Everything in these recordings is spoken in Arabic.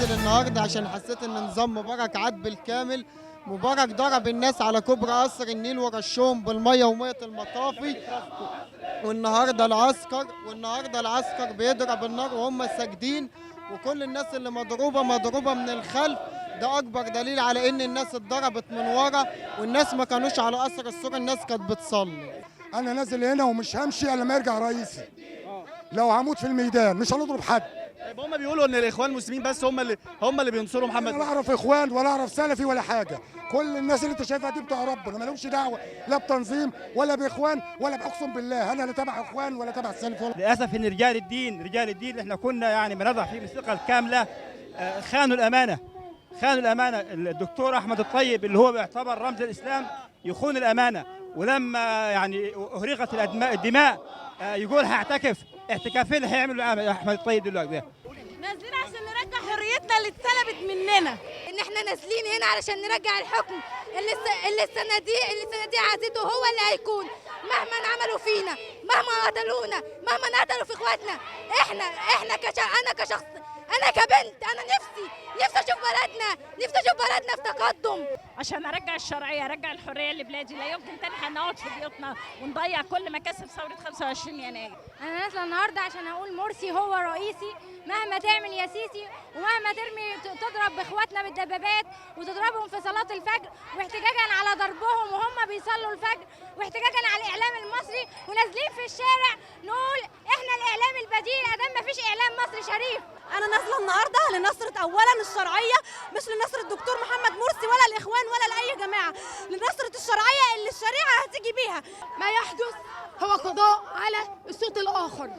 نازل النهارده عشان حسيت ان نظام مبارك عاد بالكامل. مبارك ضرب الناس على كوبري قصر النيل ورشهم بالميه وميه المطافي، والنهارده العسكر بيضرب النار وهم ساجدين، وكل الناس اللي مضروبه من الخلف. ده اكبر دليل على ان الناس اتضربت من ورا، والناس ما كانوش على قصر السور، الناس كانت بتصلي. انا نازل هنا ومش همشي الا لما يرجع رئيسي. لو هموت في الميدان مش هنضرب حد. طيب هم بيقولوا ان الاخوان المسلمين بس هم اللي بينصروا محمد. ولا اعرف اخوان ولا اعرف سلفي ولا حاجه. كل الناس اللي انت شايفها دي بتوع ربنا، ما لهمش دعوه لا بتنظيم ولا باخوان ولا اقسم بالله انا لا تبع اخوان ولا تبع سلفي ولا. للاسف ان رجال الدين احنا كنا يعني بنضع فيهم الثقه الكامله، خانوا الامانه. الدكتور احمد الطيب اللي هو بيعتبر رمز الاسلام يخون الامانه، ولما يعني اهرقت الدماء يقول هعتكف. اعتكافين هيعملوا احمد الطيب دلوقتي. نازلين عشان نرجع حريتنا اللي اتسلبت مننا. ان احنا نازلين هنا علشان نرجع الحكم اللي الصناديق عزته هو اللي هيكون، مهما عملوا فينا، مهما قتلونا، مهما قتلوا في اخواتنا. احنا انا كشخص، انا كبنت، انا نفسي اشوف بلدنا في تقدم. عشان ارجع الشرعيه، ارجع الحريه لبلادي. لا يمكن تاني هنقعد في بيوتنا ونضيع كل مكاسب ثوره 25 يناير. انا نازله النهارده عشان اقول مرسي هو رئيسي، مهما تعمل يا سيسي، ومهما تضرب باخواتنا بالدبابات وتضربهم في صلاه الفجر، واحتجاجا على ضربهم وهم بيصلوا الفجر، واحتجاجا على الاعلام المصري، ونازلين في الشارع نقول احنا الاعلام البديل ادام مفيش اعلام مصري شريف. انا نازله النهارده لنصره اولا الشرعيه، مش لنصره الدكتور محمد مرسي ولا الاخوان ولا لاي جماعه، لنصره الشرعيه اللي الشريعه هتيجي بيها. ما يحدث هو قضاء على الصوت الاخر،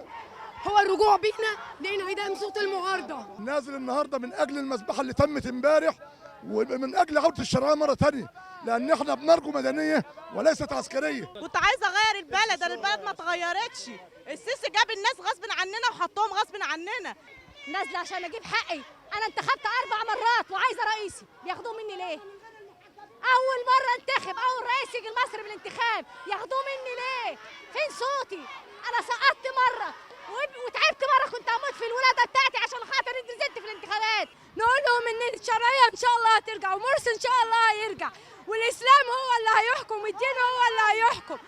هو الرجوع بينا لانعدام صوت المعارضه. نازل النهارده من اجل المذبحه اللي تمت امبارح، ومن اجل عوده الشرعيه مره ثانيه، لان احنا بنرجو مدنيه وليست عسكريه. كنت عايزه اغير البلد، البلد ما اتغيرتش. السيسي جاب الناس غصب عننا وحطهم غصب عننا. نازله عشان اجيب حقي. انا انتخبت 4 مرات وعايزه رئيسي، بياخدوه مني ليه؟ اول مره انتخب اول رئيس يجي مصر بالانتخاب، ياخدوه مني ليه؟ فين صوتي؟ انا سقطت مره وتعبت مره، كنت هموت في الولاده بتاعتي عشان خاطر نزلت في الانتخابات. نقول لهم ان الشرعيه ان شاء الله هترجع، ومرسي ان شاء الله هيرجع، والاسلام هو اللي هيحكم، والدين هو اللي هيحكم.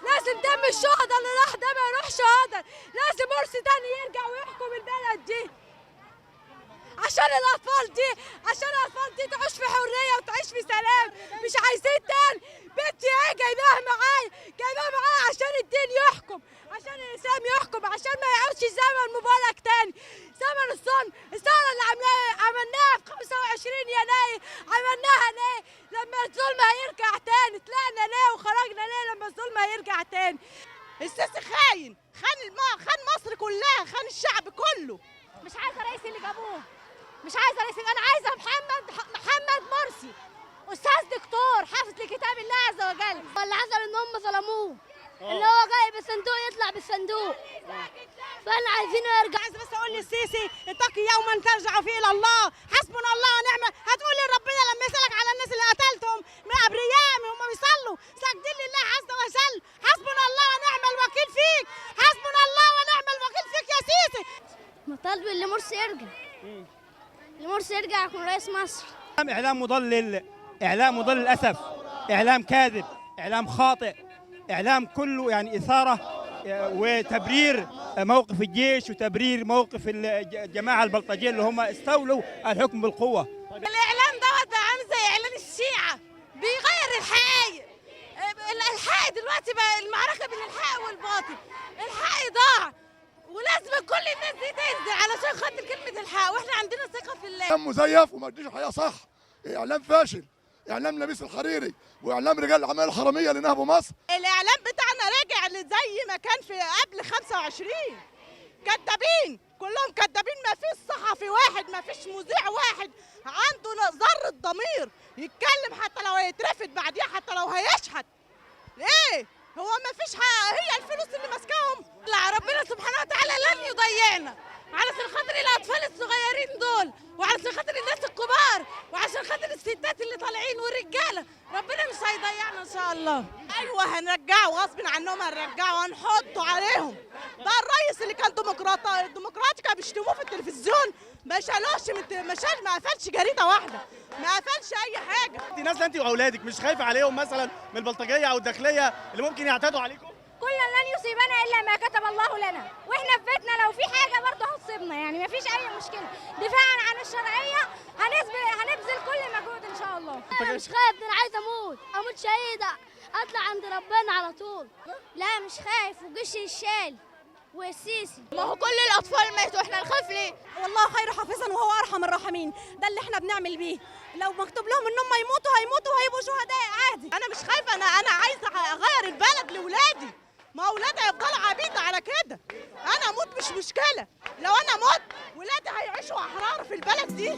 لازم دم الشهداء اللي راح ده ما يروحش هدر، لازم مرسي تاني يرجع ويحكم البلد دي عشان الاطفال دي تعيش في حريه وتعيش في سلام. مش عايزين تاني. بنتي ايه جايباها معايا عشان الدين يحكم، عشان الاسلام يحكم، عشان ما يعودش زمن مبارك تاني، زمن الثوره اللي عملناها في 25 يناير. عملناها ليه؟ لما الظلم هيرجع تاني. طلعنا ليه وخرجنا ليه لما الظلم هيرجع تاني؟ السيسي خان مصر كلها، خان الشعب كله. مش عايزه رئيس اللي جابوه، مش عايزه رئيس، انا عايزه محمد مرسي، استاذ دكتور حافظ لكتاب الله عز وجل. اللي حصل ان هم ظلموه، اللي هو جاي بالصندوق يطلع بالصندوق، فاحنا عايزينه يرجع. عايزه بس اقول للسيسي اتقي يوما ترجع فيه الى الله، حسبنا الله ونعم. هتقول لربنا لما يسالك على الناس اللي قتلتهم من ابرياء هم بيصلوا ساجدين لله عز وجل، حسبنا الله ونعم الوكيل فيك، حسبنا الله ونعم الوكيل فيك يا سيسي. مطالب اللي مرسي يرجع، مرسي يرجع يكون رئيس مصر. اعلام مضلل للاسف، اعلام كاذب، اعلام خاطئ، اعلام كله يعني اثاره وتبرير موقف الجيش وتبرير موقف الجماعه البلطجيه اللي هم استولوا الحكم بالقوه. الاعلام دوت بقى عامل زي اعلان الشيعه، بيغير الحقائق. الحق دلوقتي بقى المعركه بين الحق والباطل، الحق ضاع، ولازم كل الناس دي تنزل علشان خاطر كلمه الحق، واحنا عندنا ثقه في الله. اعلام مزيف وما اديش الحقيقه صح، اعلام فاشل، اعلام نبيس الحريري واعلام رجال الاعمال الحراميه اللي نهبوا مصر. الاعلام بتاعنا راجع زي ما كان في قبل 25. كدابين كلهم كدابين، ما فيش صحفي واحد، ما فيش مذيع واحد عنده ذره ضمير يتكلم، حتى لو هيترفد بعديها، حتى لو هيشحت. ليه؟ هو ما فيش هي الفلوس اللي ماسكاهم. لا، ربنا سبحانه وتعالى لن يضيعنا علشان خاطر الاطفال الصغيرين دول، وعشان خاطر الناس الكبار، وعشان خاطر الستات اللي طالعين والرجاله، ربنا مش هيضيعنا ان شاء الله. ايوه هنرجعه غصب عنهم، هنرجعه هنحطه عليهم. ده الرئيس اللي كان ديمقراطي كانوا بيشتموه في التلفزيون، ما قفلش جريده واحده، ما قفلش اي حاجه. انت نازله انت واولادك، مش خايفه عليهم مثلا من البلطجيه او الداخليه اللي ممكن يعتدوا عليكم؟ كل لن يصيبنا الا ما كتب الله لنا، واحنا في بيتنا لو في حاجه برضه هتصيبنا، يعني ما فيش اي مشكله. دفاعا عن الشرعيه هنبذل كل مجهود ان شاء الله. انا مش خايف، ده انا عايزه اموت شهيده، اطلع عند ربنا على طول. لا مش خايف، وجيش الشال والسيسي. ما هو كل الاطفال ماتوا، احنا نخاف ليه؟ والله خير حافظا وهو ارحم الراحمين، ده اللي احنا بنعمل بيه. لو مكتوب لهم انهم هيموتوا وهيبقوا شهداء عادي. انا مش خايفه، انا عايزه اغير البلد لاولادي، ما اولادي هيفضلوا عبيد على كده. انا اموت مش مشكله، لو انا مت ولادي هيعيشوا احرار في البلد دي.